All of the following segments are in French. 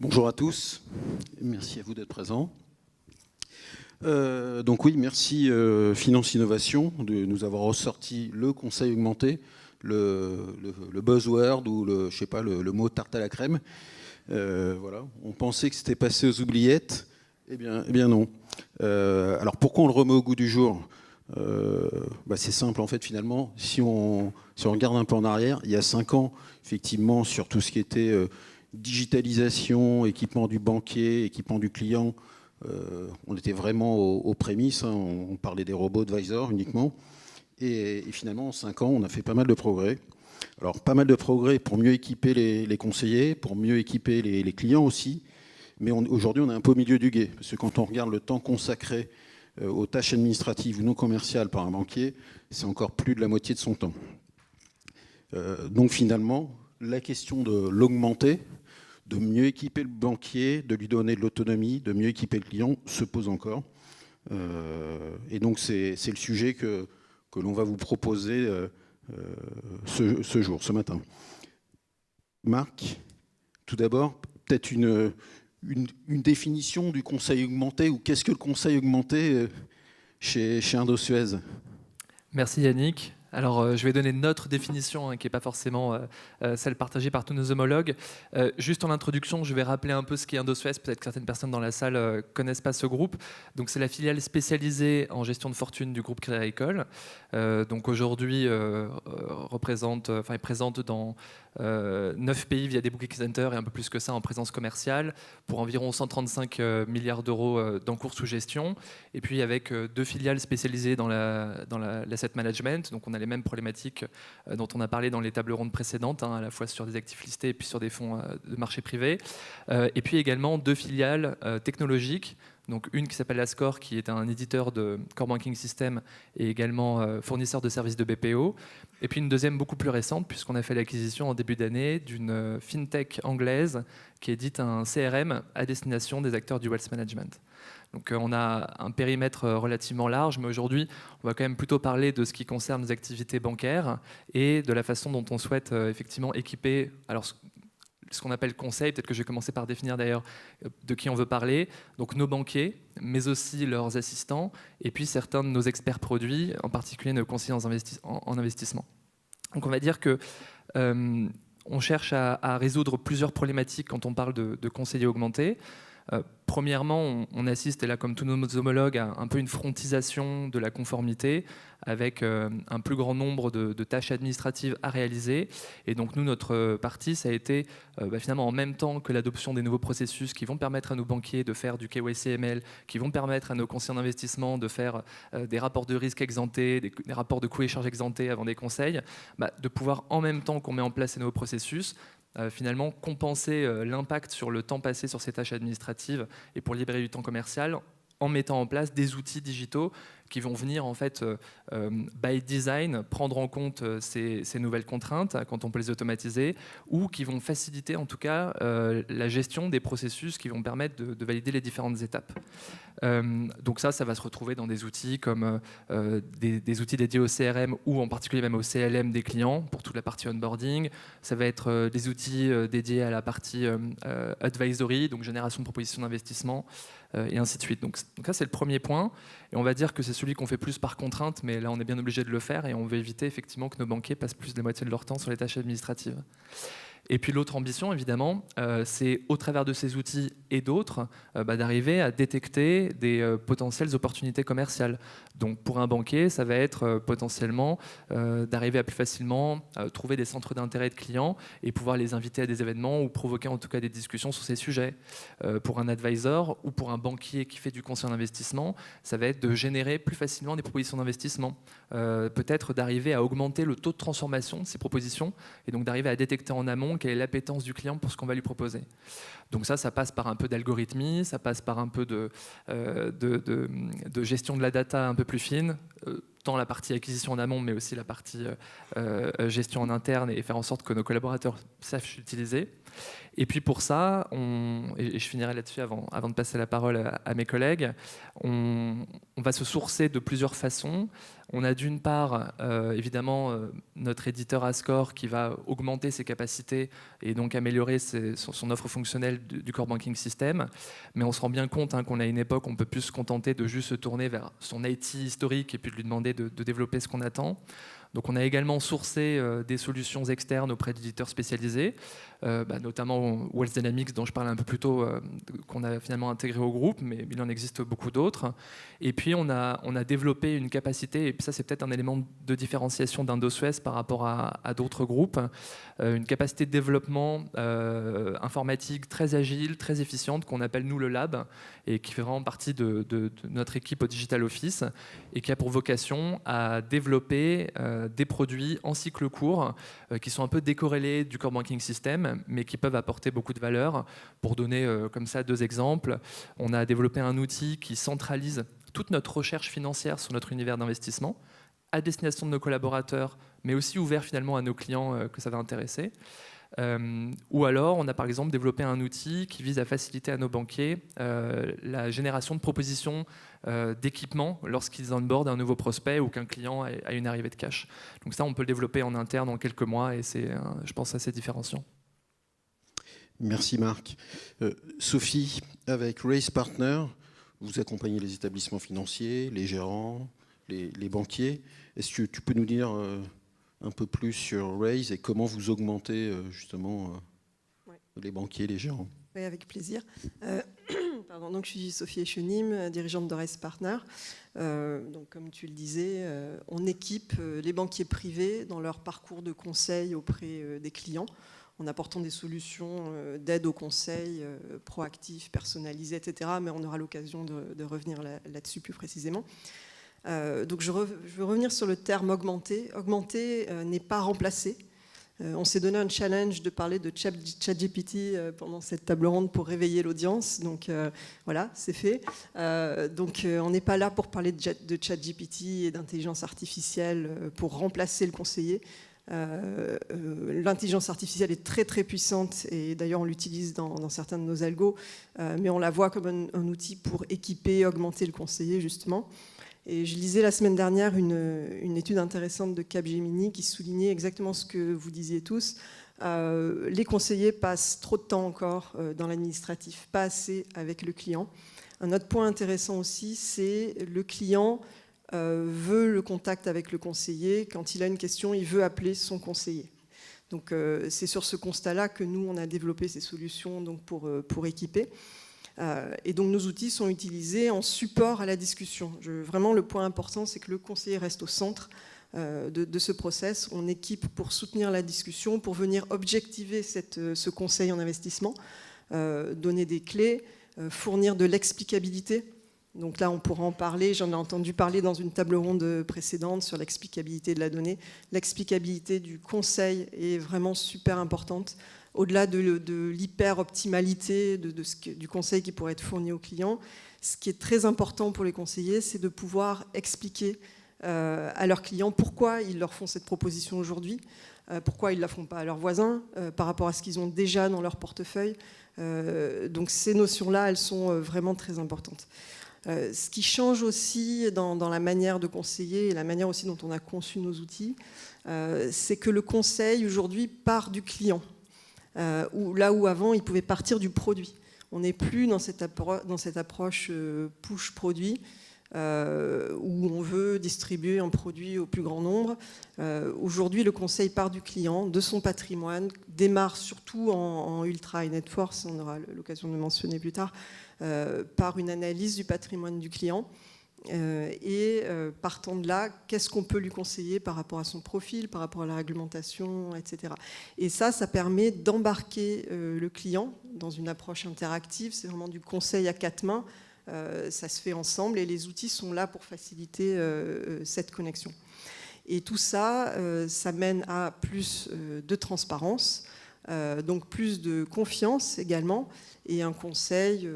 Bonjour à tous, merci à vous d'être présents. Donc oui, merci Finance Innovation de nous avoir ressorti le conseil augmenté, le buzzword ou je sais pas, le mot tarte à la crème. Voilà. On pensait que c'était passé aux oubliettes, eh bien non. Alors pourquoi on le remet au goût du jour? C'est simple en fait finalement. Si on regarde un peu en arrière, il y a 5 ans, effectivement, sur tout ce qui était digitalisation, équipement du banquier, équipement du client, on était vraiment aux prémices, hein, on parlait des robots advisors uniquement. Et finalement, en 5 ans, on a fait pas mal de progrès. Alors, pas mal de progrès pour mieux équiper les conseillers, pour mieux équiper les clients aussi. Mais aujourd'hui, on est un peu au milieu du gué. Parce que quand on regarde le temps consacré aux tâches administratives ou non commerciales par un banquier, c'est encore plus de la moitié de son temps. Donc finalement, la question de l'augmenter, de mieux équiper le banquier, de lui donner de l'autonomie, de mieux équiper le client, se pose encore. Et donc c'est le sujet que l'on va vous proposer ce jour, ce matin. Marc, tout d'abord, peut-être une définition du conseil augmenté, ou qu'est-ce que le conseil augmenté chez Indosuez? Merci Yannick. Alors, je vais donner notre définition, qui n'est pas forcément celle partagée par tous nos homologues. Juste en introduction, je vais rappeler un peu ce qu'est Indosuez. Peut-être que certaines personnes dans la salle ne connaissent pas ce groupe. Donc, c'est la filiale spécialisée en gestion de fortune du groupe Crédit Agricole. Donc, aujourd'hui, est présente dans 9 pays via des booking centers et un peu plus que ça en présence commerciale pour environ 135 milliards d'euros d'encours sous gestion. Et puis, avec 2 filiales spécialisées dans l'asset management. Donc, on a les mêmes problématiques dont on a parlé dans les tables rondes précédentes, à la fois sur des actifs listés et puis sur des fonds de marché privé. Et puis également 2 filiales technologiques. Donc une qui s'appelle Ascor, qui est un éditeur de core banking system et également fournisseur de services de BPO. Et puis une deuxième beaucoup plus récente, puisqu'on a fait l'acquisition en début d'année d'une fintech anglaise qui édite un CRM à destination des acteurs du wealth management. Donc on a un périmètre relativement large, mais aujourd'hui, on va quand même plutôt parler de ce qui concerne les activités bancaires et de la façon dont on souhaite effectivement équiper, alors ce qu'on appelle conseil, peut-être que je vais commencer par définir d'ailleurs de qui on veut parler, donc nos banquiers, mais aussi leurs assistants, et puis certains de nos experts produits, en particulier nos conseillers en investissement. Donc on va dire que on cherche à résoudre plusieurs problématiques quand on parle de conseillers augmentés. Premièrement, on assiste, et là comme tous nos homologues, à un peu une frontisation de la conformité avec un plus grand nombre de tâches administratives à réaliser. Et donc nous, notre partie, ça a été finalement en même temps que l'adoption des nouveaux processus qui vont permettre à nos banquiers de faire du KYC/AML, qui vont permettre à nos conseillers d'investissement de faire des rapports de risque exemptés, des rapports de coûts et charges exemptés avant des conseils, de pouvoir en même temps qu'on met en place ces nouveaux processus, finalement compenser l'impact sur le temps passé sur ces tâches administratives et pour libérer du temps commercial en mettant en place des outils digitaux qui vont venir en fait by design prendre en compte ces nouvelles contraintes quand on peut les automatiser, ou qui vont faciliter en tout cas la gestion des processus qui vont permettre de valider les différentes étapes. Donc ça va se retrouver dans des outils comme des outils dédiés au CRM ou en particulier même au CLM des clients pour toute la partie onboarding. Ça va être des outils dédiés à la partie advisory, donc génération de propositions d'investissement et ainsi de suite. Donc ça c'est le premier point, et on va dire que c'est celui qu'on fait plus par contrainte, mais là on est bien obligé de le faire et on veut éviter effectivement que nos banquiers passent plus de la moitié de leur temps sur les tâches administratives. Et puis l'autre ambition, évidemment, c'est au travers de ces outils et d'autres, d'arriver à détecter des potentielles opportunités commerciales. Donc pour un banquier, ça va être potentiellement d'arriver à plus facilement trouver des centres d'intérêt de clients et pouvoir les inviter à des événements ou provoquer en tout cas des discussions sur ces sujets. Pour un advisor ou pour un banquier qui fait du conseil en investissement, ça va être de générer plus facilement des propositions d'investissement. Peut-être d'arriver à augmenter le taux de transformation de ces propositions et donc d'arriver à détecter en amont quelle est l'appétence du client pour ce qu'on va lui proposer. Donc ça passe par un peu d'algorithmie, ça passe par un peu de gestion de la data un peu plus fine, tant la partie acquisition en amont, mais aussi la partie gestion en interne, et faire en sorte que nos collaborateurs sachent l'utiliser. Et puis pour ça, et je finirai là-dessus avant de passer la parole à mes collègues, on va se sourcer de plusieurs façons. On a d'une part, évidemment, notre éditeur Ascore qui va augmenter ses capacités et donc améliorer son offre fonctionnelle du core banking system. Mais on se rend bien compte qu'on est à une époque où on ne peut plus se contenter de juste se tourner vers son IT historique et puis de lui demander de développer ce qu'on attend. Donc on a également sourcé des solutions externes auprès d'éditeurs spécialisés, notamment Wealth Dynamics dont je parlais un peu plus tôt, qu'on a finalement intégré au groupe, mais il en existe beaucoup d'autres. Et puis on a développé une capacité, et ça c'est peut-être un élément de différenciation d'Indosuez par rapport à d'autres groupes, une capacité de développement informatique très agile, très efficiente, qu'on appelle nous le Lab, et qui fait vraiment partie de notre équipe au Digital Office, et qui a pour vocation à développer des produits en cycle court qui sont un peu décorrélés du core banking system, mais qui peuvent apporter beaucoup de valeur. Pour donner comme ça 2 exemples, on a développé un outil qui centralise toute notre recherche financière sur notre univers d'investissement, à destination de nos collaborateurs, mais aussi ouvert finalement à nos clients que ça va intéresser. Ou alors, on a par exemple développé un outil qui vise à faciliter à nos banquiers la génération de propositions d'équipements lorsqu'ils onboardent un nouveau prospect ou qu'un client a une arrivée de cash. Donc ça, on peut le développer en interne en quelques mois et c'est, je pense, assez différenciant. Merci Marc. Sophie, avec Raise Partner, vous accompagnez les établissements financiers, les gérants, les banquiers. Est-ce que tu peux nous dire un peu plus sur Raise et comment vous augmentez justement les banquiers, les gérants? Oui, avec plaisir. Donc, je suis Sophie Echenim, dirigeante de Raise Partner. Donc, comme tu le disais, on équipe les banquiers privés dans leur parcours de conseil auprès des clients, en apportant des solutions d'aide au conseil proactif, personnalisé, etc. Mais on aura l'occasion de revenir là-dessus plus précisément. Donc je veux revenir sur le terme augmenter. Augmenter n'est pas remplacer. On s'est donné un challenge de parler de ChatGPT pendant cette table ronde pour réveiller l'audience. Donc voilà, c'est fait. Donc on n'est pas là pour parler de ChatGPT et d'intelligence artificielle pour remplacer le conseiller. L'intelligence artificielle est très très puissante et d'ailleurs on l'utilise dans certains de nos algos, mais on la voit comme un outil pour équiper, augmenter le conseiller justement. Et je lisais la semaine dernière une étude intéressante de Capgemini qui soulignait exactement ce que vous disiez tous. Les conseillers passent trop de temps encore dans l'administratif, pas assez avec le client. Un autre point intéressant aussi, c'est le client veut le contact avec le conseiller. Quand il a une question, il veut appeler son conseiller. Donc c'est sur ce constat-là que nous, on a développé ces solutions donc, pour équiper. Et donc nos outils sont utilisés en support à la discussion. Vraiment, le point important, c'est que le conseiller reste au centre de ce process. On équipe pour soutenir la discussion, pour venir objectiver ce conseil en investissement, donner des clés, fournir de l'explicabilité. Donc là, on pourra en parler. J'en ai entendu parler dans une table ronde précédente sur l'explicabilité de la donnée. L'explicabilité du conseil est vraiment super importante. Au-delà de l'hyper-optimalité du conseil qui pourrait être fourni aux clients, ce qui est très important pour les conseillers, c'est de pouvoir expliquer à leurs clients pourquoi ils leur font cette proposition aujourd'hui, pourquoi ils ne la font pas à leurs voisins, par rapport à ce qu'ils ont déjà dans leur portefeuille. Donc ces notions-là, elles sont vraiment très importantes. Ce qui change aussi dans la manière de conseiller et la manière aussi dont on a conçu nos outils, c'est que le conseil aujourd'hui part du client. Là où avant, il pouvait partir du produit. On n'est plus dans cette approche push produit où on veut distribuer un produit au plus grand nombre. Aujourd'hui, le conseil part du client, de son patrimoine, démarre surtout en ultra high net worth, on aura l'occasion de le mentionner plus tard, par une analyse du patrimoine du client. Partant de là, qu'est-ce qu'on peut lui conseiller par rapport à son profil, par rapport à la réglementation, etc. Et ça permet d'embarquer le client dans une approche interactive. C'est vraiment du conseil à 4 mains. Ça se fait ensemble et les outils sont là pour faciliter cette connexion. Et tout ça, ça mène à plus de transparence, donc plus de confiance également, et un conseil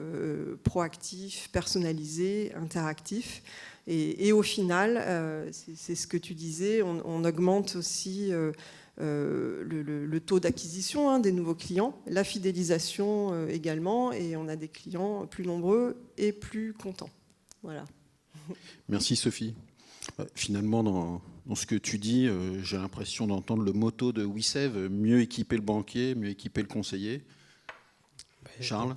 proactif, personnalisé, interactif. Et au final, c'est ce que tu disais, on augmente aussi le taux d'acquisition des nouveaux clients, la fidélisation également, et on a des clients plus nombreux et plus contents. Voilà. Merci Sophie. Finalement, dans ce que tu dis, j'ai l'impression d'entendre le motto de WeSave, mieux équiper le banquier, mieux équiper le conseiller. Charles ?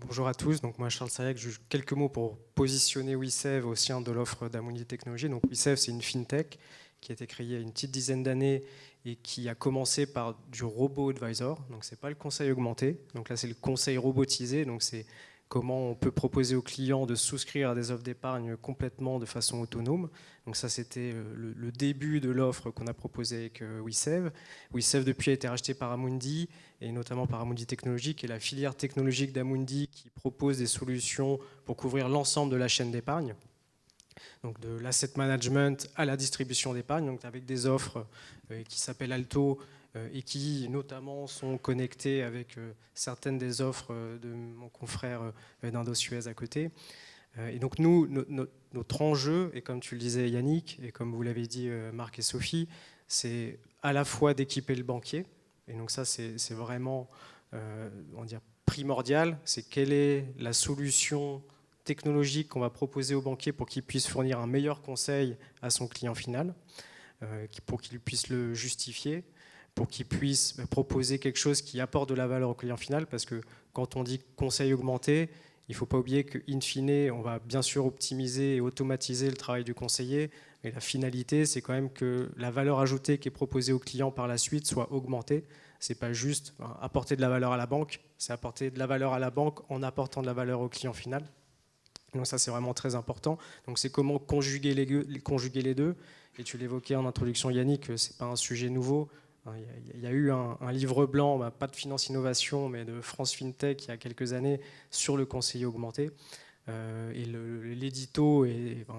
Bonjour à tous, donc moi Charles Sayac, juste quelques mots pour positionner WeSave au sein de l'offre d'Amundi Technologies. Donc WeSave, c'est une fintech qui a été créée il y a une petite dizaine d'années et qui a commencé par du robot advisor. Donc c'est pas le conseil augmenté, donc là c'est le conseil robotisé, donc c'est comment on peut proposer aux clients de souscrire à des offres d'épargne complètement de façon autonome. Donc ça, c'était le début de l'offre qu'on a proposée avec WeSave. WeSave, depuis, a été racheté par Amundi, et notamment par Amundi Technologies, qui est la filière technologique d'Amundi qui propose des solutions pour couvrir l'ensemble de la chaîne d'épargne. Donc de l'asset management à la distribution d'épargne, donc avec des offres qui s'appellent Alto, et qui notamment sont connectés avec certaines des offres de mon confrère d'Indo-Suez à côté. Et donc nous, notre enjeu, et comme tu le disais Yannick, et comme vous l'avez dit Marc et Sophie, c'est à la fois d'équiper le banquier, et donc ça c'est vraiment on va dire primordial, c'est quelle est la solution technologique qu'on va proposer au banquier pour qu'il puisse fournir un meilleur conseil à son client final, pour qu'il puisse le justifier, pour qu'ils puissent proposer quelque chose qui apporte de la valeur au client final, parce que quand on dit conseil augmenté, il ne faut pas oublier qu'in fine, on va bien sûr optimiser et automatiser le travail du conseiller, mais la finalité, c'est quand même que la valeur ajoutée qui est proposée au client par la suite soit augmentée. Ce n'est pas juste apporter de la valeur à la banque, c'est apporter de la valeur à la banque en apportant de la valeur au client final. Donc ça, c'est vraiment très important. Donc c'est comment conjuguer les deux. Et tu l'évoquais en introduction, Yannick, ce n'est pas un sujet nouveau. Il y a eu un livre blanc, pas de finance innovation, mais de France FinTech il y a quelques années sur le conseiller augmenté. Et l'édito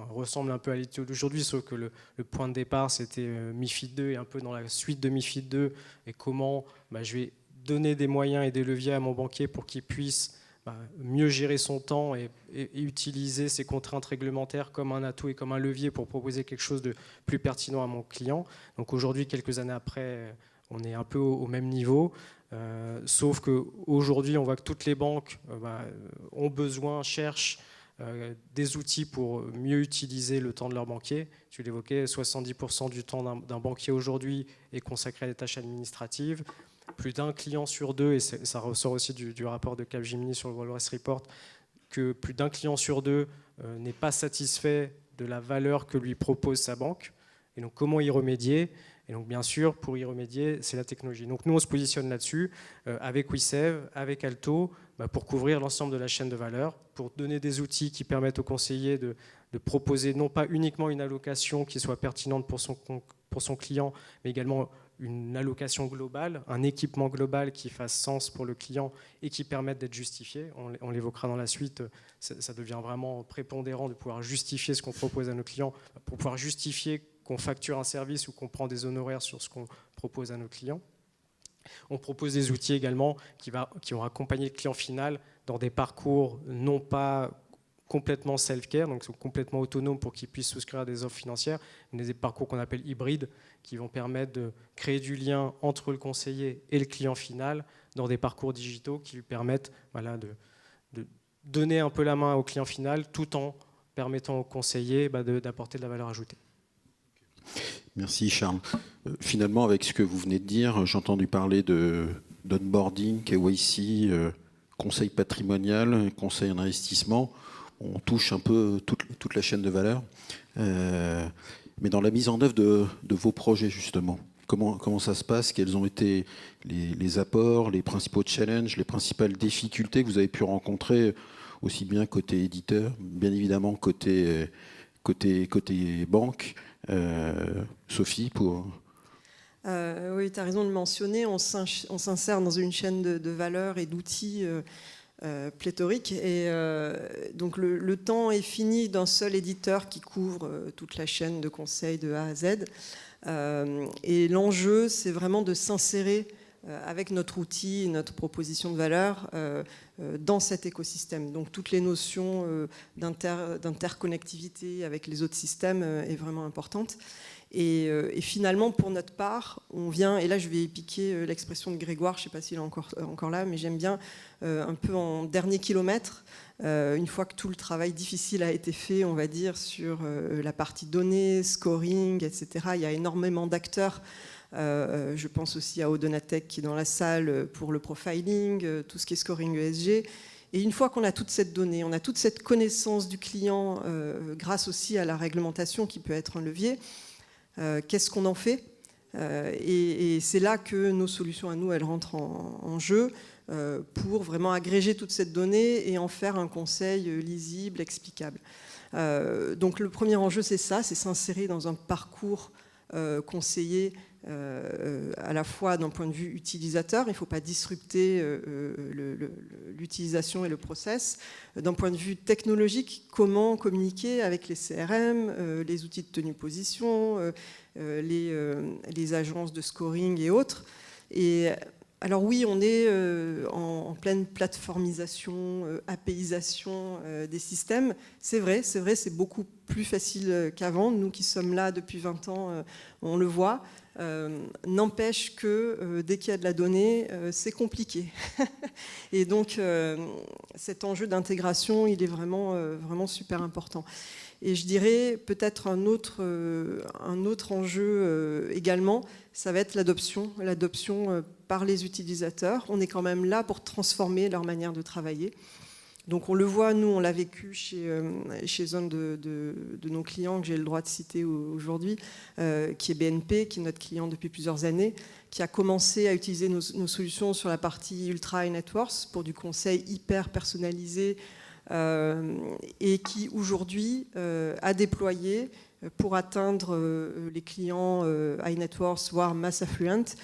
ressemble un peu à l'édito d'aujourd'hui, sauf que le point de départ c'était MiFID 2 et un peu dans la suite de MiFID 2 et comment je vais donner des moyens et des leviers à mon banquier pour qu'il puisse mieux gérer son temps et utiliser ses contraintes réglementaires comme un atout et comme un levier pour proposer quelque chose de plus pertinent à mon client. Donc aujourd'hui, quelques années après, on est un peu au même niveau, sauf qu'aujourd'hui, on voit que toutes les banques ont besoin, cherchent des outils pour mieux utiliser le temps de leur banquier. Tu l'évoquais, 70% du temps d'un banquier aujourd'hui est consacré à des tâches administratives. Plus d'un client sur deux, et ça ressort aussi du rapport de Capgemini sur le Walrus Report, que plus d'un client sur deux n'est pas satisfait de la valeur que lui propose sa banque. Et donc comment y remédier ? Et donc bien sûr, pour y remédier, c'est la technologie. Donc nous, on se positionne là-dessus, avec WeSave, avec Alto, pour couvrir l'ensemble de la chaîne de valeur, pour donner des outils qui permettent aux conseillers de proposer non pas uniquement une allocation qui soit pertinente pour son client, mais également une allocation globale, un équipement global qui fasse sens pour le client et qui permette d'être justifié. On l'évoquera dans la suite, ça devient vraiment prépondérant de pouvoir justifier ce qu'on propose à nos clients, pour pouvoir justifier qu'on facture un service ou qu'on prend des honoraires sur ce qu'on propose à nos clients. On propose des outils également qui vont accompagner le client final dans des parcours non pas complètement self-care, donc sont complètement autonomes pour qu'ils puissent souscrire à des offres financières, mais des parcours qu'on appelle hybrides, qui vont permettre de créer du lien entre le conseiller et le client final dans des parcours digitaux qui lui permettent de donner un peu la main au client final tout en permettant au conseiller d'apporter de la valeur ajoutée. Merci Charles. Finalement, avec ce que vous venez de dire, j'ai entendu parler d'onboarding, KYC, conseil patrimonial, conseil en investissement. On touche un peu toute la chaîne de valeur. Mais dans la mise en œuvre de vos projets, justement, comment ça se passe? Quels ont été les apports, les principaux challenges, les principales difficultés que vous avez pu rencontrer, aussi bien côté éditeur, bien évidemment côté banque? Sophie, pour... Oui, tu as raison de le mentionner. On s'insère dans une chaîne de valeur et d'outils pléthorique. Et donc le temps est fini d'un seul éditeur qui couvre toute la chaîne de conseil de A à Z. Et l'enjeu, c'est vraiment de s'insérer avec notre outil, notre proposition de valeur dans cet écosystème. Donc toutes les notions d'interconnectivité avec les autres systèmes est vraiment importante. Et finalement, pour notre part, on vient, et là je vais piquer l'expression de Grégoire, je ne sais pas s'il est encore là, mais j'aime bien, un peu en dernier kilomètre, une fois que tout le travail difficile a été fait, on va dire, sur la partie données, scoring, etc. Il y a énormément d'acteurs. Je pense aussi à Odonatech qui est dans la salle pour le profiling, tout ce qui est scoring ESG. Et une fois qu'on a toute cette donnée, on a toute cette connaissance du client, grâce aussi à la réglementation qui peut être un levier, qu'est-ce qu'on en fait ? Et c'est là que nos solutions à nous, elles rentrent en jeu pour vraiment agréger toute cette donnée et en faire un conseil lisible, explicable. Donc le premier enjeu, c'est ça, c'est s'insérer dans un parcours conseillé à la fois d'un point de vue utilisateur, il ne faut pas disrupter l'utilisation et le process. D'un point de vue technologique, comment communiquer avec les CRM, les outils de tenue position, les agences de scoring et autres. Et alors oui, on est en pleine plateformisation, APIisation des systèmes. C'est vrai, c'est beaucoup plus facile qu'avant. Nous qui sommes là depuis 20 ans, on le voit. N'empêche que dès qu'il y a de la donnée, c'est compliqué. Et donc cet enjeu d'intégration, il est vraiment super important. Et je dirais peut-être un autre enjeu également, ça va être l'adoption par les utilisateurs. On est quand même là pour transformer leur manière de travailler. Donc on le voit, nous on l'a vécu chez un de nos clients que j'ai le droit de citer aujourd'hui, qui est BNP, qui est notre client depuis plusieurs années, qui a commencé à utiliser nos solutions sur la partie Ultra High Net Worth pour du conseil hyper personnalisé, et qui aujourd'hui a déployé pour atteindre les clients high net worth, voire mass affluent,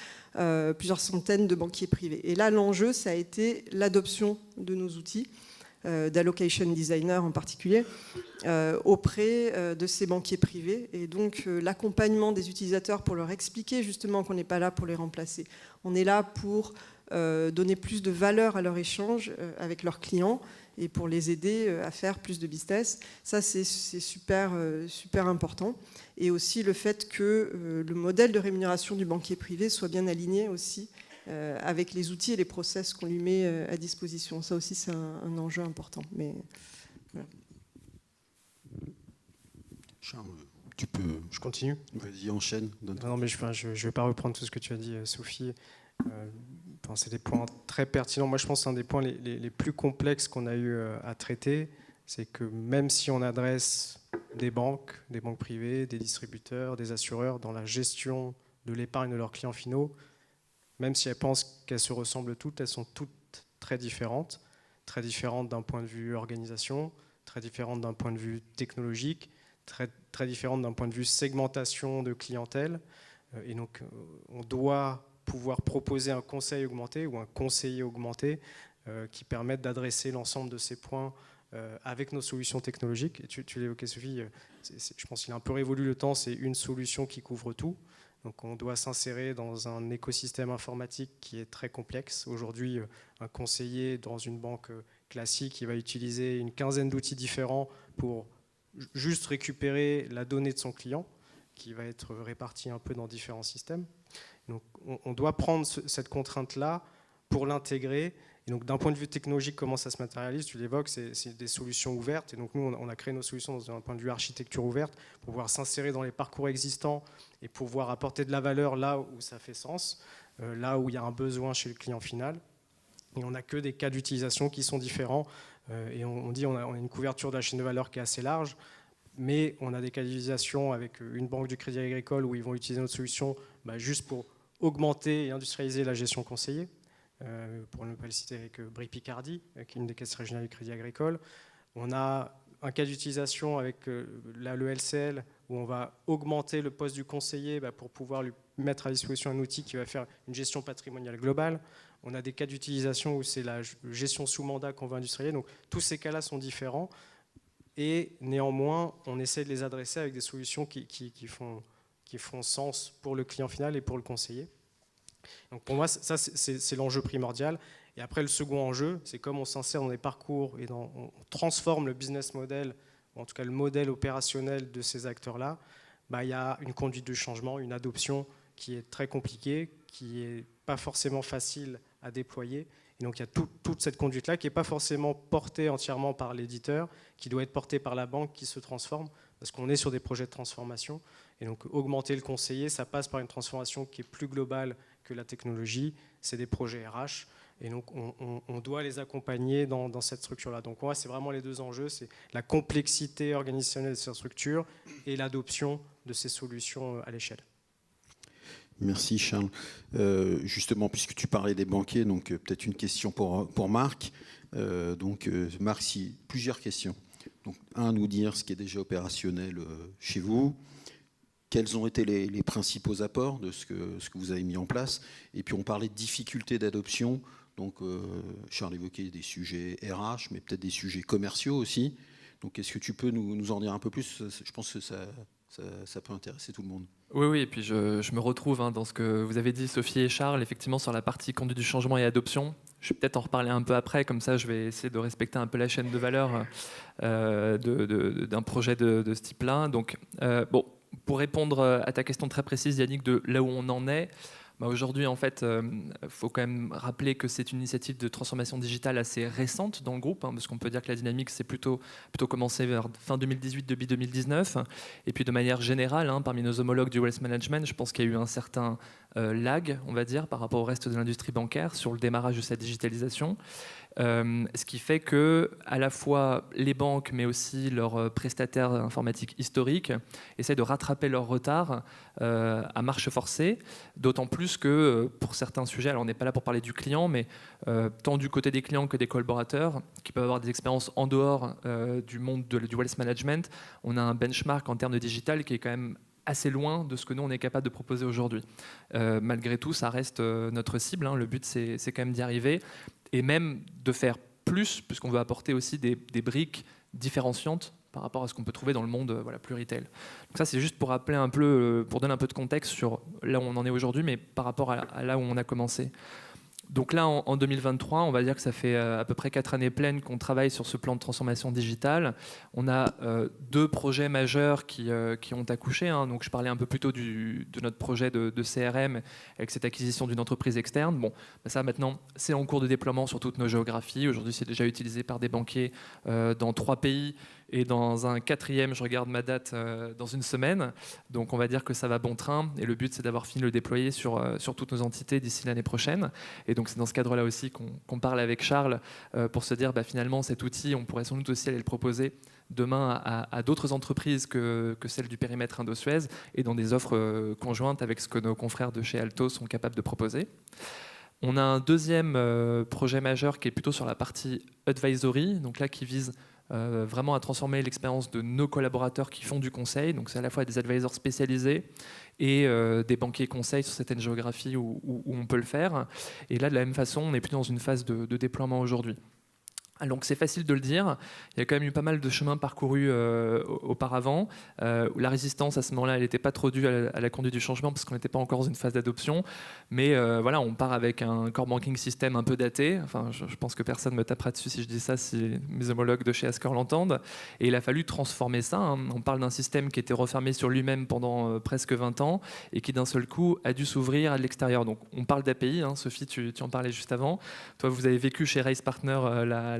plusieurs centaines de banquiers privés. Et là, l'enjeu, ça a été l'adoption de nos outils, d'allocation designer en particulier, auprès de ces banquiers privés. Et donc, l'accompagnement des utilisateurs pour leur expliquer justement qu'on n'est pas là pour les remplacer. On est là pour donner plus de valeur à leur échange avec leurs clients et pour les aider à faire plus de business. Ça, c'est super important. Et aussi le fait que le modèle de rémunération du banquier privé soit bien aligné aussi avec les outils et les process qu'on lui met à disposition. Ça aussi, c'est un enjeu important. Mais, voilà. Charles, tu peux... Je continue. Vas-y, enchaîne. Non, mais je ne vais pas reprendre tout ce que tu as dit, Sophie. C'est des points très pertinents. Moi, je pense que c'est un des points les plus complexes qu'on a eu à traiter. C'est que même si on adresse des banques privées, des distributeurs, des assureurs dans la gestion de l'épargne de leurs clients finaux, même si elles pensent qu'elles se ressemblent toutes, elles sont toutes très différentes d'un point de vue organisation, très différentes d'un point de vue technologique, très différentes d'un point de vue segmentation de clientèle. Et donc, on doit pouvoir proposer un conseil augmenté ou un conseiller augmenté qui permette d'adresser l'ensemble de ces points avec nos solutions technologiques. Et tu l'évoquais, Sophie, je pense qu'il a un peu révolu le temps, c'est une solution qui couvre tout. Donc on doit s'insérer dans un écosystème informatique qui est très complexe. Aujourd'hui, un conseiller dans une banque classique, il va utiliser une quinzaine d'outils différents pour juste récupérer la donnée de son client, qui va être répartie un peu dans différents systèmes. Donc on doit prendre cette contrainte-là pour l'intégrer. Et donc d'un point de vue technologique, comment ça se matérialise? Tu l'évoques, c'est des solutions ouvertes. Et donc nous, on a créé nos solutions dans un point de vue architecture ouverte pour pouvoir s'insérer dans les parcours existants et pouvoir apporter de la valeur là où ça fait sens, là où il y a un besoin chez le client final. Et on n'a que des cas d'utilisation qui sont différents. Et on dit on a une couverture de la chaîne de valeur qui est assez large, mais on a des cas d'utilisation avec une banque du Crédit Agricole où ils vont utiliser notre solution juste pour augmenter et industrialiser la gestion conseillée. Pour ne pas le citer avec Brie Picardie, qui est une des caisses régionales du Crédit Agricole. On a un cas d'utilisation avec le LCL où on va augmenter le poste du conseiller pour pouvoir lui mettre à disposition un outil qui va faire une gestion patrimoniale globale. On a des cas d'utilisation où c'est la gestion sous mandat qu'on va industrialiser. Donc tous ces cas-là sont différents et néanmoins on essaie de les adresser avec des solutions qui font sens pour le client final et pour le conseiller. Donc pour moi, ça c'est l'enjeu primordial. Et après, le second enjeu, c'est comme on s'insère dans des parcours et on transforme le business model, ou en tout cas le modèle opérationnel de ces acteurs-là, il y a une conduite du changement, une adoption qui est très compliquée, qui n'est pas forcément facile à déployer. Et donc il y a toute cette conduite-là qui n'est pas forcément portée entièrement par l'éditeur, qui doit être portée par la banque qui se transforme, parce qu'on est sur des projets de transformation. Et donc augmenter le conseiller, ça passe par une transformation qui est plus globale que la technologie. C'est des projets RH. Et donc on doit les accompagner dans cette structure-là. Donc moi, c'est vraiment les deux enjeux, c'est la complexité organisationnelle de cette structure et l'adoption de ces solutions à l'échelle. Merci Charles. Justement, puisque tu parlais des banquiers, donc peut-être une question pour Marc. Marc, plusieurs questions. Donc, nous dire ce qui est déjà opérationnel chez vous, quels ont été les principaux apports de ce que vous avez mis en place. Et puis on parlait de difficultés d'adoption. Donc Charles évoquait des sujets RH, mais peut-être des sujets commerciaux aussi. Donc est-ce que tu peux nous en dire un peu plus? Je pense que ça peut intéresser tout le monde. Oui, et puis je me retrouve dans ce que vous avez dit, Sophie et Charles, effectivement sur la partie conduite du changement et adoption. Je vais peut-être en reparler un peu après, comme ça je vais essayer de respecter un peu la chaîne de valeur d'un projet de ce type-là. Donc, pour répondre à ta question très précise, Yannick, de là où on en est, aujourd'hui, en fait, faut quand même rappeler que c'est une initiative de transformation digitale assez récente dans le groupe, parce qu'on peut dire que la dynamique c'est plutôt commencé vers fin 2018, début 2019. Et puis de manière générale, parmi nos homologues du wealth management, je pense qu'il y a eu un certain lag, on va dire, par rapport au reste de l'industrie bancaire sur le démarrage de cette digitalisation. Ce qui fait que à la fois les banques, mais aussi leurs prestataires informatiques historiques, essaient de rattraper leur retard à marche forcée, d'autant plus que pour certains sujets, alors on n'est pas là pour parler du client, mais tant du côté des clients que des collaborateurs, qui peuvent avoir des expériences en dehors du monde du wealth management, on a un benchmark en termes de digital qui est quand même assez loin de ce que nous on est capable de proposer aujourd'hui. Malgré tout, ça reste notre cible, le but c'est quand même d'y arriver, et même de faire plus, puisqu'on veut apporter aussi des briques différenciantes par rapport à ce qu'on peut trouver dans le monde plus retail. Donc ça, c'est juste pour rappeler un peu, pour donner un peu de contexte sur là où on en est aujourd'hui, mais par rapport à là où on a commencé. Donc là, en 2023, on va dire que ça fait à peu près 4 années pleines qu'on travaille sur ce plan de transformation digitale. On a 2 projets majeurs qui ont accouché. Donc je parlais un peu plus tôt de notre projet de CRM avec cette acquisition d'une entreprise externe. Ça maintenant, c'est en cours de déploiement sur toutes nos géographies. Aujourd'hui, c'est déjà utilisé par des banquiers dans 3 pays. Et dans un 4e, je regarde ma date, dans une semaine. Donc on va dire que ça va bon train. Et le but, c'est d'avoir fini de le déployer sur toutes nos entités d'ici l'année prochaine. Et donc c'est dans ce cadre-là aussi qu'on parle avec Charles pour se dire finalement cet outil, on pourrait sans doute aussi aller le proposer demain à d'autres entreprises que celles du périmètre Indosuez et dans des offres conjointes avec ce que nos confrères de chez Alto sont capables de proposer. On a un 2e projet majeur qui est plutôt sur la partie advisory, donc là qui vise vraiment à transformer l'expérience de nos collaborateurs qui font du conseil. Donc c'est à la fois des advisors spécialisés et des banquiers conseils sur certaines géographies où on peut le faire. Et là, de la même façon, on est plus dans une phase de déploiement aujourd'hui. Donc c'est facile de le dire, il y a quand même eu pas mal de chemins parcourus auparavant. La résistance à ce moment-là, elle n'était pas trop due à la conduite du changement parce qu'on n'était pas encore dans une phase d'adoption. Mais on part avec un core banking system un peu daté. Enfin, je pense que personne ne me tapera dessus si je dis ça, si mes homologues de chez Asker l'entendent. Et il a fallu transformer ça. On parle d'un système qui était refermé sur lui-même pendant presque 20 ans et qui d'un seul coup a dû s'ouvrir à l'extérieur. Donc on parle d'API, Sophie, tu en parlais juste avant. Toi, vous avez vécu chez Raise Partner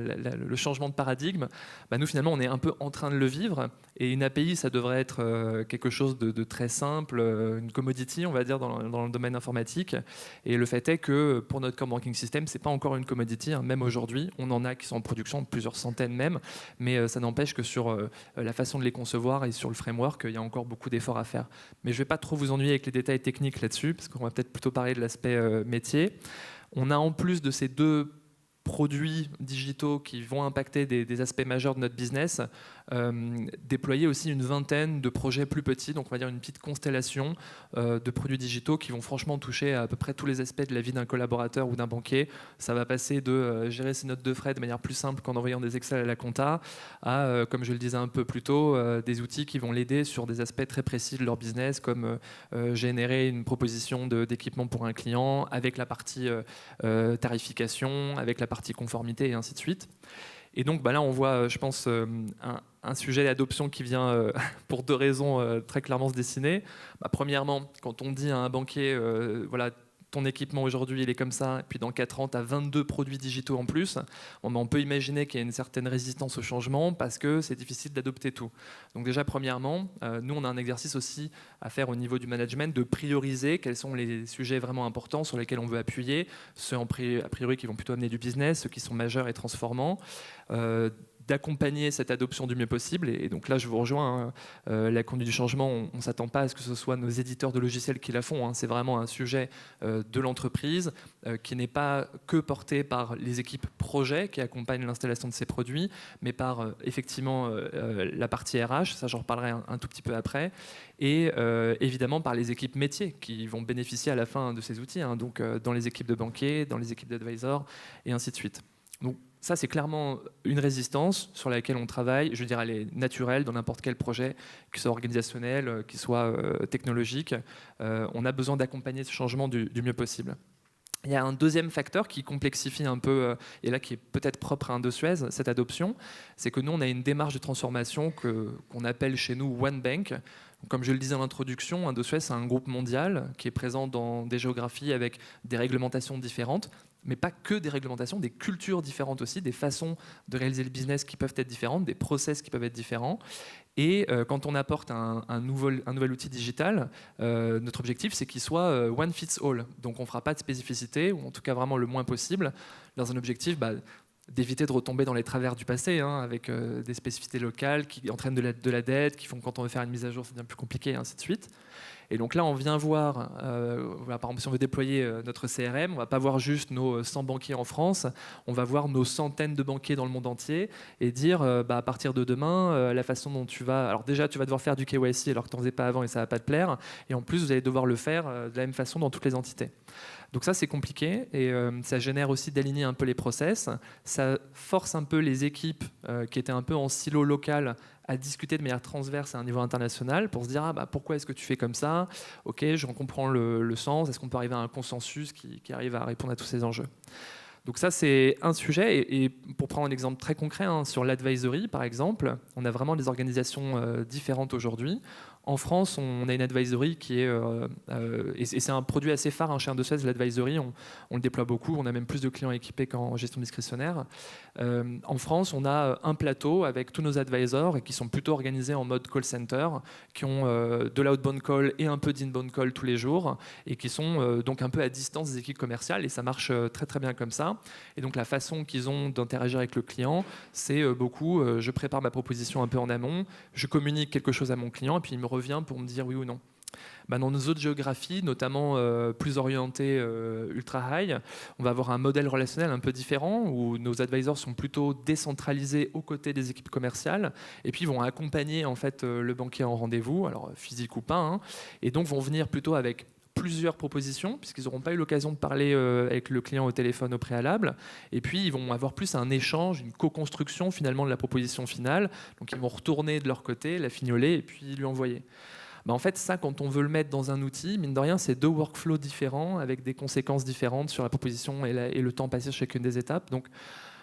le changement de paradigme. Nous, finalement, on est un peu en train de le vivre. Et une API, ça devrait être quelque chose de très simple, une commodity, on va dire, dans le domaine informatique. Et le fait est que pour notre core banking system, ce n'est pas encore une commodity. Même aujourd'hui, on en a qui sont en production, plusieurs centaines même. Mais ça n'empêche que sur la façon de les concevoir et sur le framework, il y a encore beaucoup d'efforts à faire. Mais je ne vais pas trop vous ennuyer avec les détails techniques là-dessus, parce qu'on va peut-être plutôt parler de l'aspect métier. On a en plus de ces 2 produits digitaux qui vont impacter des aspects majeurs de notre business, déployer aussi une vingtaine de projets plus petits, donc on va dire une petite constellation de produits digitaux qui vont franchement toucher à peu près tous les aspects de la vie d'un collaborateur ou d'un banquier. Ça va passer de gérer ses notes de frais de manière plus simple qu'en envoyant des Excel à la compta, à, comme je le disais un peu plus tôt, des outils qui vont l'aider sur des aspects très précis de leur business, comme générer une proposition d'équipement pour un client, avec la partie tarification, avec la partie conformité et ainsi de suite. Et donc là, on voit, je pense, un sujet d'adoption qui vient pour 2 raisons très clairement se dessiner. Premièrement, quand on dit à un banquier, voilà, ton équipement aujourd'hui il est comme ça, et puis dans 4 ans tu as 22 produits digitaux en plus, on peut imaginer qu'il y a une certaine résistance au changement parce que c'est difficile d'adopter tout. Donc déjà premièrement, nous on a un exercice aussi à faire au niveau du management de prioriser quels sont les sujets vraiment importants sur lesquels on veut appuyer, ceux a priori qui vont plutôt amener du business, ceux qui sont majeurs et transformants, d'accompagner cette adoption du mieux possible. Et donc là, je vous rejoins, la conduite du changement, on ne s'attend pas à ce que ce soit nos éditeurs de logiciels qui la font. C'est vraiment un sujet de l'entreprise qui n'est pas que porté par les équipes projets qui accompagnent l'installation de ces produits, mais par effectivement la partie RH, ça j'en reparlerai un tout petit peu après, et évidemment par les équipes métiers qui vont bénéficier à la fin de ces outils, donc dans les équipes de banquiers, dans les équipes d'advisors, et ainsi de suite. Donc, ça, c'est clairement une résistance sur laquelle on travaille. Je veux dire, elle est naturelle dans n'importe quel projet, qu'il soit organisationnel, qu'il soit technologique. On a besoin d'accompagner ce changement du mieux possible. Il y a un deuxième facteur qui complexifie un peu, et là qui est peut-être propre à Indosuez, cette adoption, c'est que nous, on a une démarche de transformation qu'on appelle chez nous One Bank. Comme je le disais en introduction, Indosuez, c'est un groupe mondial qui est présent dans des géographies avec des réglementations différentes, mais pas que des réglementations, des cultures différentes aussi, des façons de réaliser le business qui peuvent être différentes, des process qui peuvent être différents. Et quand on apporte un nouvel outil digital, notre objectif, c'est qu'il soit one fits all. Donc on ne fera pas de spécificité, ou en tout cas vraiment le moins possible, dans un objectif d'éviter de retomber dans les travers du passé, avec des spécificités locales qui entraînent de la dette, qui font que quand on veut faire une mise à jour, c'est bien plus compliqué, et ainsi de suite. Et donc là, on vient voir, par exemple, si on veut déployer notre CRM, on ne va pas voir juste nos 100 banquiers en France, on va voir nos centaines de banquiers dans le monde entier et dire, à partir de demain, la façon dont tu vas... Alors déjà, tu vas devoir faire du KYC alors que tu n'en faisais pas avant et ça ne va pas te plaire. Et en plus, vous allez devoir le faire de la même façon dans toutes les entités. Donc ça, c'est compliqué et ça génère aussi d'aligner un peu les process. Ça force un peu les équipes qui étaient un peu en silo local à discuter de manière transverse à un niveau international pour se dire pourquoi est-ce que tu fais comme ça ? Ok, j'en comprends le sens. Est-ce qu'on peut arriver à un consensus qui arrive à répondre à tous ces enjeux ? Donc ça, c'est un sujet. Et pour prendre un exemple très concret, sur l'advisory, par exemple, on a vraiment des organisations différentes aujourd'hui. En France, on a une advisory qui est... et c'est un produit assez phare chez Indosuez, l'advisory. On le déploie beaucoup. On a même plus de clients équipés qu'en gestion discrétionnaire. En France, on a un plateau avec tous nos advisors et qui sont plutôt organisés en mode call center, qui ont de l'outbound call et un peu d'inbound call tous les jours et qui sont donc un peu à distance des équipes commerciales. Et ça marche très, très bien comme ça. Et donc, la façon qu'ils ont d'interagir avec le client, c'est beaucoup je prépare ma proposition un peu en amont, je communique quelque chose à mon client et puis il me revient pour me dire oui ou non. Dans nos autres géographies, notamment plus orientées ultra-high, on va avoir un modèle relationnel un peu différent où nos advisors sont plutôt décentralisés aux côtés des équipes commerciales et puis vont accompagner en fait, le banquier en rendez-vous, alors physique ou pas, et donc vont venir plutôt avec plusieurs propositions, puisqu'ils n'auront pas eu l'occasion de parler avec le client au téléphone au préalable. Et puis, ils vont avoir plus un échange, une co-construction finalement de la proposition finale. Donc, ils vont retourner de leur côté, la fignoler et puis lui envoyer. En fait, ça, quand on veut le mettre dans un outil, mine de rien, c'est 2 workflows différents avec des conséquences différentes sur la proposition et le temps passé sur chacune des étapes. Donc,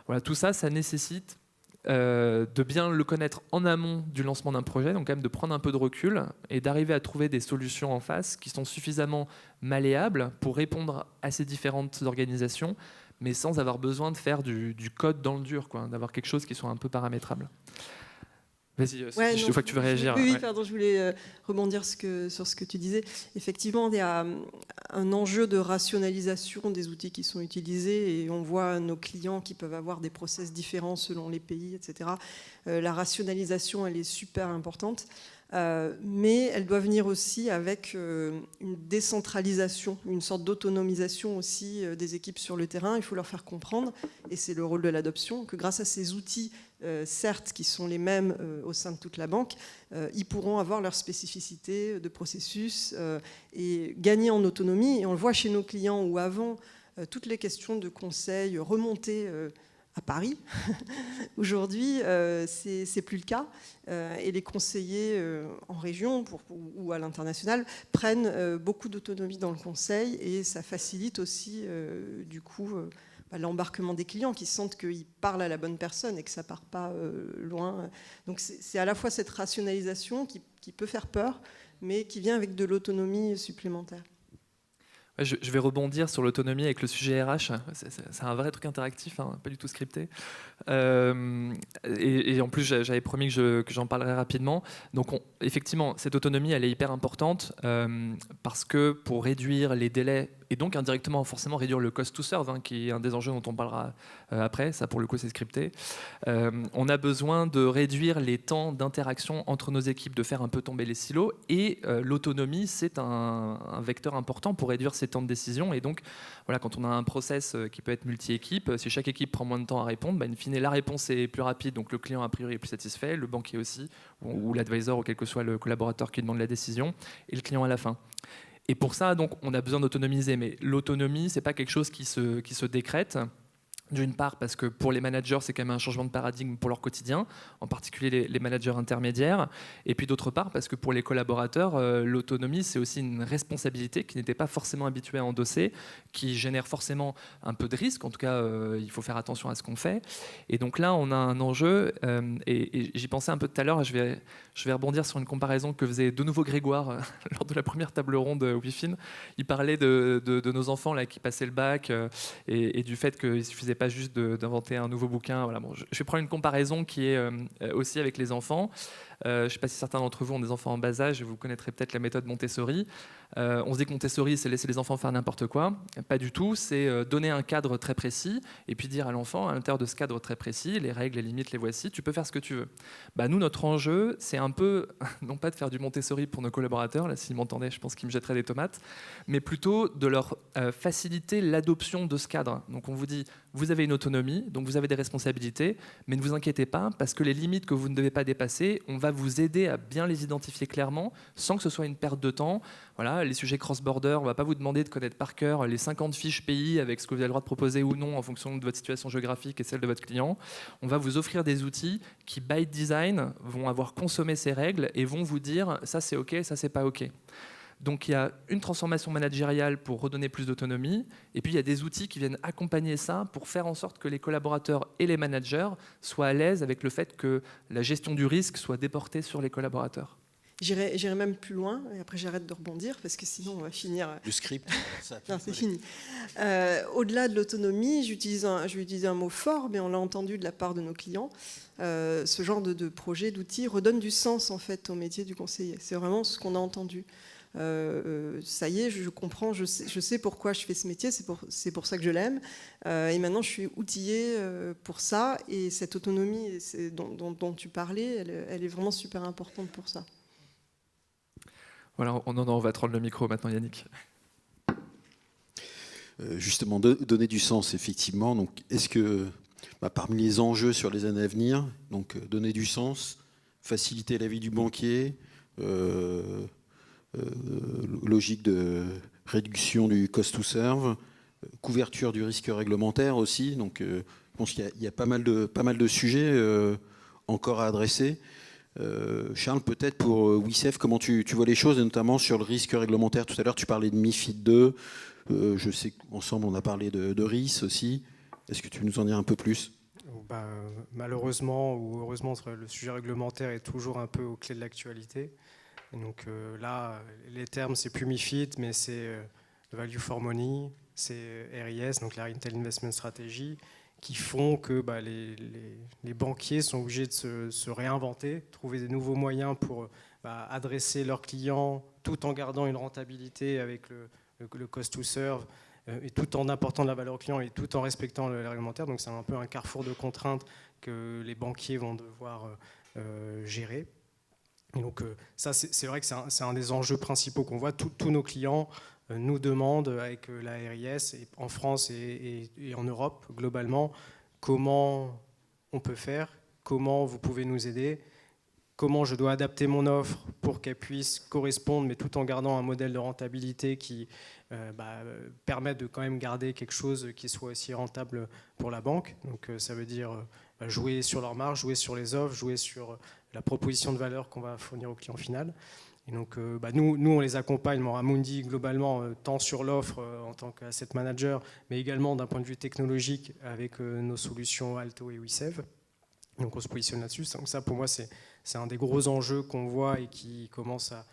voilà, tout ça, ça nécessite de bien le connaître en amont du lancement d'un projet, donc quand même de prendre un peu de recul et d'arriver à trouver des solutions en face qui sont suffisamment malléables pour répondre à ces différentes organisations, mais sans avoir besoin de faire du code dans le dur, d'avoir quelque chose qui soit un peu paramétrable. Vas-y, je vois que tu veux réagir. Oui, pardon, je voulais rebondir sur ce que tu disais. Effectivement, il y a un enjeu de rationalisation des outils qui sont utilisés et on voit nos clients qui peuvent avoir des process différents selon les pays, etc. La rationalisation, elle est super importante. Mais elle doit venir aussi avec une décentralisation, une sorte d'autonomisation aussi des équipes sur le terrain. Il faut leur faire comprendre, et c'est le rôle de l'adoption, que grâce à ces outils, certes, qui sont les mêmes au sein de toute la banque, ils pourront avoir leur spécificité de processus et gagner en autonomie. Et on le voit chez nos clients où avant, toutes les questions de conseil remontaient à Paris. Aujourd'hui, c'est plus le cas. Et les conseillers en région ou à l'international prennent beaucoup d'autonomie dans le conseil et ça facilite aussi, du coup, l'embarquement des clients, qui sentent qu'ils parlent à la bonne personne et que ça ne part pas loin. Donc c'est à la fois cette rationalisation qui peut faire peur, mais qui vient avec de l'autonomie supplémentaire. Je vais rebondir sur l'autonomie avec le sujet RH. C'est un vrai truc interactif, hein, pas du tout scripté. Et en plus, j'avais promis que j'en parlerais rapidement. Donc, effectivement, cette autonomie, elle est hyper importante parce que pour réduire les délais et donc indirectement forcément réduire le cost to serve, hein, qui est un des enjeux dont on parlera après, ça pour le coup c'est scripté, on a besoin de réduire les temps d'interaction entre nos équipes, de faire un peu tomber les silos, et l'autonomie c'est un vecteur important pour réduire ces temps de décision. Et donc voilà, quand on a un process qui peut être multi-équipe, si chaque équipe prend moins de temps à répondre, in fine la réponse est plus rapide, donc le client a priori est plus satisfait, le banquier aussi, ou l'advisor, ou quel que soit le collaborateur qui demande la décision, et le client à la fin. Et pour ça, donc, on a besoin d'autonomiser. Mais l'autonomie, ce n'est pas quelque chose qui se décrète. D'une part, parce que pour les managers, c'est quand même un changement de paradigme pour leur quotidien, en particulier les managers intermédiaires. Et puis d'autre part, parce que pour les collaborateurs, l'autonomie, c'est aussi une responsabilité qui n'était pas forcément habituée à endosser, qui génère forcément un peu de risque. En tout cas, il faut faire attention à ce qu'on fait. Et donc là, on a un enjeu, et j'y pensais un peu tout à l'heure, je vais rebondir sur une comparaison que faisait de nouveau Grégoire lors de la première table ronde WIFIN. Il parlait de nos enfants là, qui passaient le bac et du fait qu'il ne suffisait pas juste d'inventer un nouveau bouquin. Voilà, bon, je vais prendre une comparaison qui est aussi avec les enfants. Je ne sais pas si certains d'entre vous ont des enfants en bas âge, vous connaîtrez peut-être la méthode Montessori. On se dit que Montessori, c'est laisser les enfants faire n'importe quoi. Pas du tout, c'est donner un cadre très précis et puis dire à l'enfant, à l'intérieur de ce cadre très précis, les règles, les limites, les voici, tu peux faire ce que tu veux. Nous, notre enjeu, c'est un peu, non pas de faire du Montessori pour nos collaborateurs, là s'ils m'entendaient, je pense qu'ils me jetteraient des tomates, mais plutôt de leur faciliter l'adoption de ce cadre. Donc on vous dit, vous avez une autonomie, donc vous avez des responsabilités, mais ne vous inquiétez pas, parce que les limites que vous ne devez pas dépasser, on va vous aider à bien les identifier clairement, sans que ce soit une perte de temps. Voilà, les sujets cross-border, on ne va pas vous demander de connaître par cœur les 50 fiches pays avec ce que vous avez le droit de proposer ou non en fonction de votre situation géographique et celle de votre client. On va vous offrir des outils qui, by design, vont avoir consommé ces règles et vont vous dire ça c'est OK, ça c'est pas OK. Donc il y a une transformation managériale pour redonner plus d'autonomie, et puis il y a des outils qui viennent accompagner ça pour faire en sorte que les collaborateurs et les managers soient à l'aise avec le fait que la gestion du risque soit déportée sur les collaborateurs. J'irai même plus loin, et après j'arrête de rebondir, parce que sinon on va finir... Le script, ça non, c'est fini. Au-delà de l'autonomie, je vais utiliser un mot fort, mais on l'a entendu de la part de nos clients, ce genre de projet, d'outils redonne du sens en fait au métier du conseiller. C'est vraiment ce qu'on a entendu. Ça y est, je comprends, je sais pourquoi je fais ce métier, c'est pour ça que je l'aime. Et maintenant, je suis outillée pour ça. Et cette autonomie dont tu parlais, elle est vraiment super importante pour ça. Voilà, on va te rendre le micro maintenant, Yannick. Justement, donner du sens, effectivement. Donc, est-ce que, parmi les enjeux sur les années à venir, donc donner du sens, faciliter la vie du banquier, logique de réduction du cost to serve, couverture du risque réglementaire aussi. Donc, je pense qu'il y a pas mal de sujets encore à adresser. Charles, peut-être pour WICEF, comment tu vois les choses, et notamment sur le risque réglementaire. Tout à l'heure, tu parlais de MiFID 2. Je sais qu'ensemble, on a parlé de RIS aussi. Est-ce que tu peux nous en dire un peu plus ? Malheureusement ou heureusement, le sujet réglementaire est toujours un peu aux clés de l'actualité. Et donc là, les termes, c'est plus MiFID, mais c'est Value for Money, c'est RIS, donc la Retail Investment Strategy, qui font que les banquiers sont obligés de se réinventer, trouver des nouveaux moyens pour adresser leurs clients tout en gardant une rentabilité avec le cost to serve, et tout en apportant de la valeur au client et tout en respectant le réglementaire. Donc c'est un peu un carrefour de contraintes que les banquiers vont devoir gérer. Et donc ça, c'est vrai que c'est un des enjeux principaux qu'on voit. Tous nos clients nous demandent, avec la RIS, en France et en Europe globalement, comment on peut faire, comment vous pouvez nous aider, comment je dois adapter mon offre pour qu'elle puisse correspondre, mais tout en gardant un modèle de rentabilité qui permette de quand même garder quelque chose qui soit aussi rentable pour la banque. Donc ça veut dire jouer sur leur marge, jouer sur les offres, jouer sur la proposition de valeur qu'on va fournir au client final. Et donc, nous, on les accompagne, Amundi, globalement, tant sur l'offre en tant qu'asset manager, mais également d'un point de vue technologique avec nos solutions Alto et WeSave. Donc, on se positionne là-dessus. Donc, ça, pour moi, c'est un des gros enjeux qu'on voit et qui commence à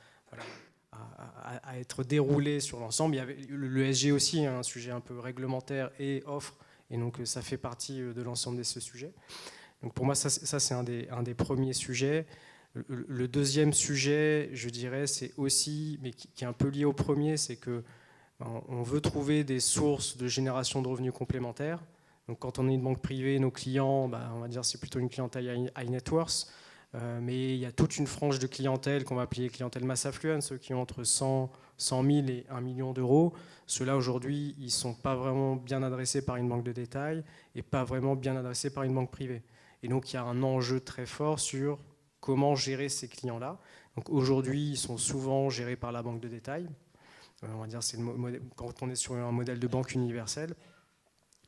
être déroulé sur l'ensemble. Il y avait le ESG aussi, un sujet un peu réglementaire et offre. Et donc, ça fait partie de l'ensemble de ce sujet. Donc, pour moi, ça c'est un des premiers sujets. Le deuxième sujet, je dirais, c'est aussi, mais qui est un peu lié au premier, c'est qu'on veut trouver des sources de génération de revenus complémentaires. Donc quand on est une banque privée, nos clients, on va dire c'est plutôt une clientèle high net worth, mais il y a toute une frange de clientèle qu'on va appeler clientèle mass affluent, ceux qui ont entre 100 000 et 1 million d'euros. Ceux-là, aujourd'hui, ils ne sont pas vraiment bien adressés par une banque de détail et pas vraiment bien adressés par une banque privée. Et donc il y a un enjeu très fort sur comment gérer ces clients-là. Donc aujourd'hui, ils sont souvent gérés par la banque de détail. On va dire quand on est sur un modèle de banque universelle.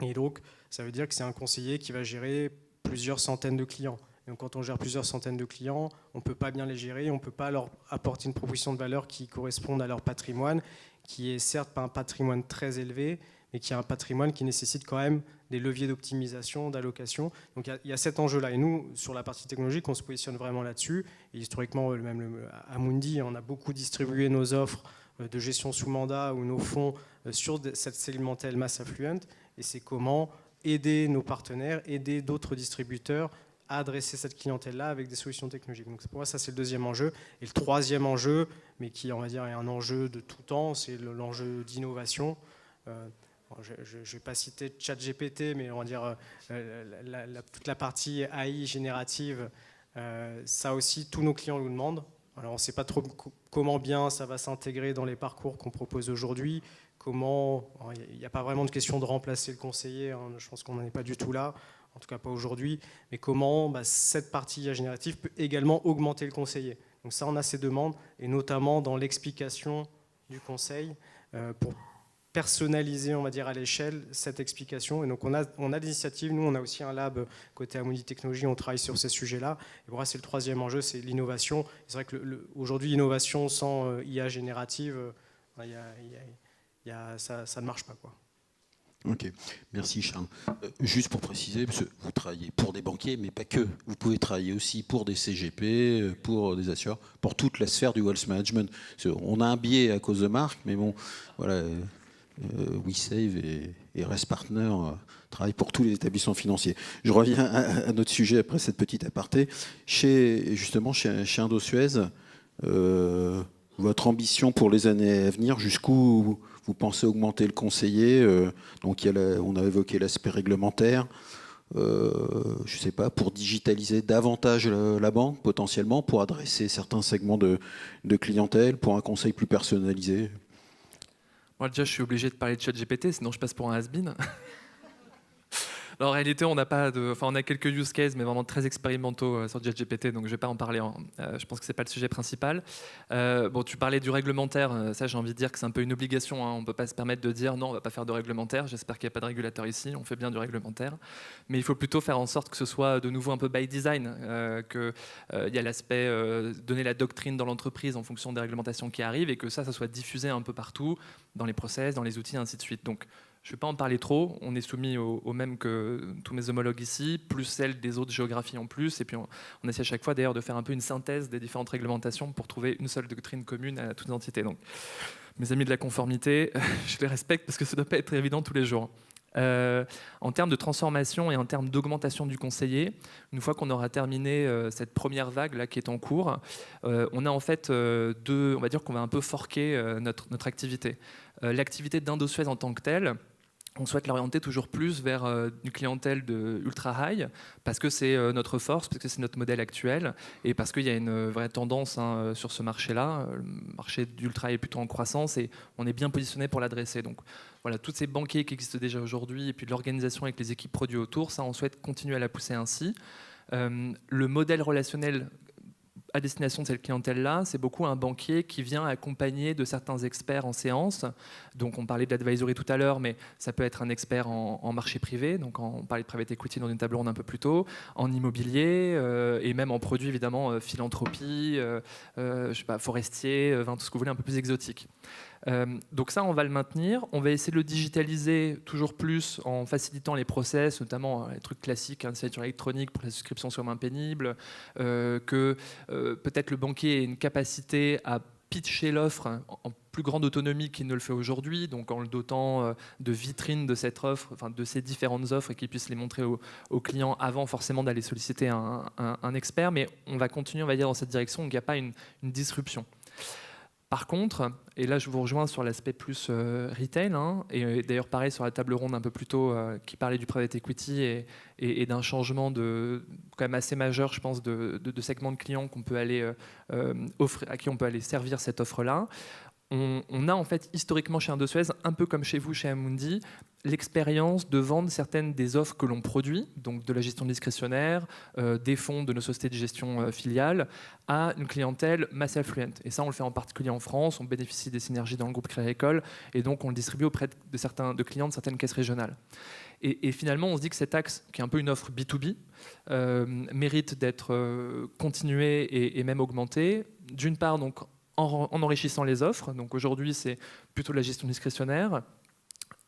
Et donc, ça veut dire que c'est un conseiller qui va gérer plusieurs centaines de clients. Et donc, quand on gère plusieurs centaines de clients, on ne peut pas bien les gérer, on ne peut pas leur apporter une proposition de valeur qui corresponde à leur patrimoine, qui est certes pas un patrimoine très élevé, mais qui est un patrimoine qui nécessite quand même des leviers d'optimisation, d'allocation. Donc il y a cet enjeu-là. Et nous, sur la partie technologique, on se positionne vraiment là-dessus. Et historiquement, même à Amundi, on a beaucoup distribué nos offres de gestion sous mandat ou nos fonds sur cette segmentelle mass affluent. Et c'est comment aider nos partenaires, aider d'autres distributeurs à adresser cette clientèle-là avec des solutions technologiques. Donc pour moi, ça c'est le deuxième enjeu. Et le troisième enjeu, mais qui on va dire est un enjeu de tout temps, c'est l'enjeu d'innovation. Je ne vais pas citer ChatGPT, mais on va dire toute la partie AI générative, ça aussi, tous nos clients nous demandent. Alors on ne sait pas trop comment bien ça va s'intégrer dans les parcours qu'on propose aujourd'hui. Il n'y a pas vraiment de question de remplacer le conseiller, hein, je pense qu'on n'en est pas du tout là, en tout cas pas aujourd'hui, mais comment cette partie IA générative peut également augmenter le conseiller. Donc ça, on a ces demandes, et notamment dans l'explication du conseil, pour personnaliser, on va dire, à l'échelle cette explication. Et donc on a des initiatives. Nous, on a aussi un lab côté Amundi Technologies, on travaille sur ces sujets-là. Et voilà, c'est le troisième enjeu, c'est l'innovation. C'est vrai que aujourd'hui, l'innovation sans IA générative, ça ne marche pas, quoi. Ok, merci Charles. Juste pour préciser, parce que vous travaillez pour des banquiers, mais pas que. Vous pouvez travailler aussi pour des CGP, pour des assureurs, pour toute la sphère du wealth management. On a un biais à cause de Marc, mais bon, voilà. WeSave et Rest Partner travaillent pour tous les établissements financiers. Je reviens à notre sujet après cette petite aparté. Justement, chez Indosuez, votre ambition pour les années à venir, jusqu'où vous pensez augmenter le conseiller? Donc, on a évoqué l'aspect réglementaire. Je ne sais pas, pour digitaliser davantage la banque, potentiellement, pour adresser certains segments de clientèle, pour un conseil plus personnalisé. Moi, déjà, je suis obligé de parler de ChatGPT, sinon je passe pour un has-been. En réalité, on a quelques use cases, mais vraiment très expérimentaux sur ChatGPT, donc je ne vais pas en parler. Je pense que ce n'est pas le sujet principal. Tu parlais du réglementaire. Ça, j'ai envie de dire que c'est un peu une obligation. Hein. On ne peut pas se permettre de dire non, on ne va pas faire de réglementaire. J'espère qu'il n'y a pas de régulateur ici. On fait bien du réglementaire. Mais il faut plutôt faire en sorte que ce soit de nouveau un peu by design, qu'il y a l'aspect donner la doctrine dans l'entreprise en fonction des réglementations qui arrivent et que ça soit diffusé un peu partout, dans les process, dans les outils, et ainsi de suite. Donc, je ne vais pas en parler trop, on est soumis au même que tous mes homologues ici, plus celles des autres géographies en plus, et puis on essaie à chaque fois d'ailleurs de faire un peu une synthèse des différentes réglementations pour trouver une seule doctrine commune à toutes les entités. Donc, mes amis de la conformité, je les respecte parce que ça ne doit pas être évident tous les jours. En termes de transformation et en termes d'augmentation du conseiller, une fois qu'on aura terminé cette première vague là, qui est en cours, on a en fait on va dire qu'on va un peu forquer notre activité. L'activité d'Indosuez en tant que telle, on souhaite l'orienter toujours plus vers une clientèle de ultra high parce que c'est notre force, parce que c'est notre modèle actuel et parce qu'il y a une vraie tendance sur ce marché-là. Le marché d'ultra est plutôt en croissance et on est bien positionné pour l'adresser. Donc voilà, tous ces banquiers qui existent déjà aujourd'hui et puis de l'organisation avec les équipes produits autour, ça on souhaite continuer à la pousser ainsi. Le modèle relationnel à destination de cette clientèle-là, c'est beaucoup un banquier qui vient accompagner de certains experts en séance. Donc on parlait d'advisory tout à l'heure, mais ça peut être un expert en marché privé, donc on parlait de private equity dans une table ronde un peu plus tôt, en immobilier et même en produits évidemment philanthropie, je sais pas, forestier, tout ce que vous voulez, un peu plus exotique. Donc ça, on va le maintenir. On va essayer de le digitaliser toujours plus en facilitant les process, notamment les trucs classiques, signature électronique pour que la souscription soit moins pénible, que peut-être le banquier ait une capacité à pitcher l'offre en plus grande autonomie qu'il ne le fait aujourd'hui, donc en le dotant de vitrines de cette offre, enfin de ces différentes offres, et qu'il puisse les montrer aux clients avant forcément d'aller solliciter un expert. Mais on va continuer, on va dire, dans cette direction, donc il n'y a pas une disruption. Par contre, et là je vous rejoins sur l'aspect plus retail, et d'ailleurs pareil sur la table ronde un peu plus tôt qui parlait du private equity et d'un changement quand même assez majeur, je pense, de segments de clients qu'on peut aller offrir, à qui on peut aller servir cette offre-là. On a en fait historiquement chez Indosuez, un peu comme chez vous chez Amundi, l'expérience de vendre certaines des offres que l'on produit, donc de la gestion discrétionnaire, des fonds de nos sociétés de gestion filiales, à une clientèle mass affluente. Et ça, on le fait en particulier en France, on bénéficie des synergies dans le groupe Crédit Agricole, et donc on le distribue auprès de clients de certaines caisses régionales. Et finalement, on se dit que cet axe, qui est un peu une offre B2B, mérite d'être continué et même augmenté. D'une part, donc, en enrichissant les offres. Donc aujourd'hui, c'est plutôt de la gestion discrétionnaire.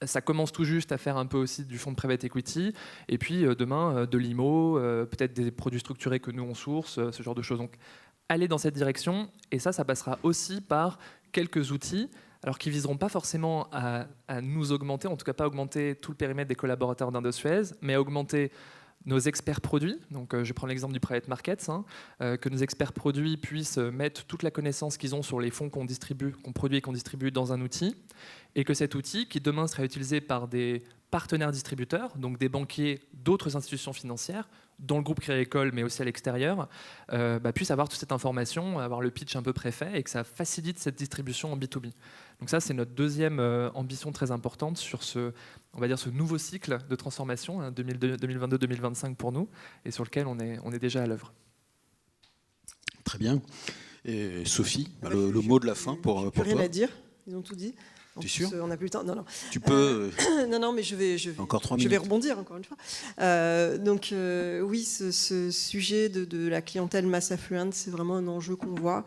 Ça commence tout juste à faire un peu aussi du fonds de private equity. Et puis demain, de l'IMO, peut-être des produits structurés que nous, on source, ce genre de choses. Donc aller dans cette direction. Et ça passera aussi par quelques outils, alors qui ne viseront pas forcément à nous augmenter, en tout cas pas augmenter tout le périmètre des collaborateurs d'Indosuez, mais à augmenter nos experts produits, donc je prends l'exemple du private markets, que nos experts produits puissent mettre toute la connaissance qu'ils ont sur les fonds qu'on produit et qu'on distribue dans un outil, et que cet outil, qui demain sera utilisé par des partenaires distributeurs, donc des banquiers d'autres institutions financières, dans le groupe Crédit Agricole, mais aussi à l'extérieur, puisse avoir toute cette information, avoir le pitch un peu préfet, et que ça facilite cette distribution en B2B. Donc ça, c'est notre deuxième ambition très importante sur ce nouveau cycle de transformation, 2022-2025 pour nous, et sur lequel on est déjà à l'œuvre. Très bien. Et Sophie, le mot de la fin pour toi. Rien à dire, ils ont tout dit. T'es sûr ? On n'a plus le temps. Non. Tu peux. Non, mais je vais encore 3 minutes. Je vais rebondir encore une fois. Oui, ce sujet de la clientèle mass affluente, c'est vraiment un enjeu qu'on voit.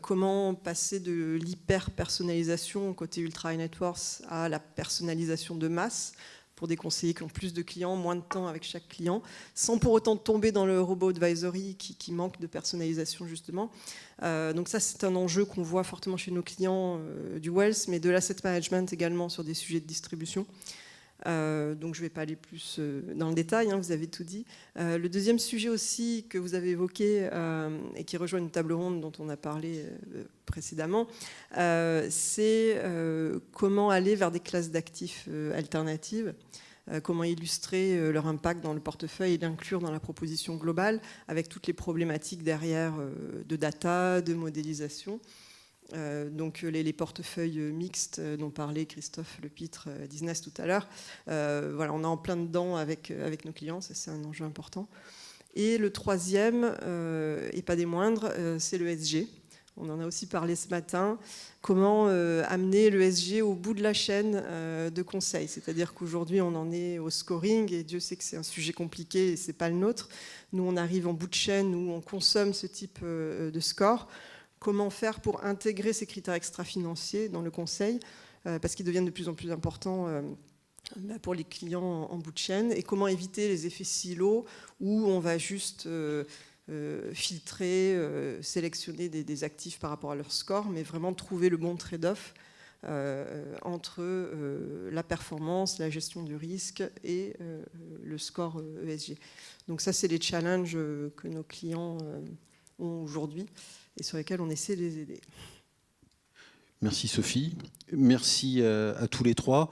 Comment passer de l'hyper-personnalisation côté ultra high net worth à la personnalisation de masse pour des conseillers qui ont plus de clients, moins de temps avec chaque client, sans pour autant tomber dans le robot advisory qui manque de personnalisation justement. Donc ça, c'est un enjeu qu'on voit fortement chez nos clients du wealth, mais de l'asset management également sur des sujets de distribution. Donc je ne vais pas aller plus dans le détail, vous avez tout dit. Le deuxième sujet aussi que vous avez évoqué et qui rejoint une table ronde dont on a parlé précédemment, c'est comment aller vers des classes d'actifs alternatives, comment illustrer leur impact dans le portefeuille et l'inclure dans la proposition globale avec toutes les problématiques derrière de data, de modélisation. Donc les portefeuilles mixtes dont parlait Christophe Lepitre d'Isnes tout à l'heure, on est en plein dedans avec nos clients, ça c'est un enjeu important. Et le troisième, et pas des moindres, c'est l'ESG. On en a aussi parlé ce matin. Comment amener l'ESG au bout de la chaîne de conseil. C'est-à-dire qu'aujourd'hui, on en est au scoring, et Dieu sait que c'est un sujet compliqué et ce n'est pas le nôtre. Nous, on arrive en bout de chaîne où on consomme ce type de score. Comment faire pour intégrer ces critères extra-financiers dans le conseil, parce qu'ils deviennent de plus en plus importants pour les clients en bout de chaîne, et comment éviter les effets silos où on va juste filtrer, sélectionner des actifs par rapport à leur score, mais vraiment trouver le bon trade-off entre la performance, la gestion du risque et le score ESG. Donc ça, c'est les challenges que nos clients ont aujourd'hui et sur lesquels on essaie de les aider. Merci Sophie, merci à tous les trois.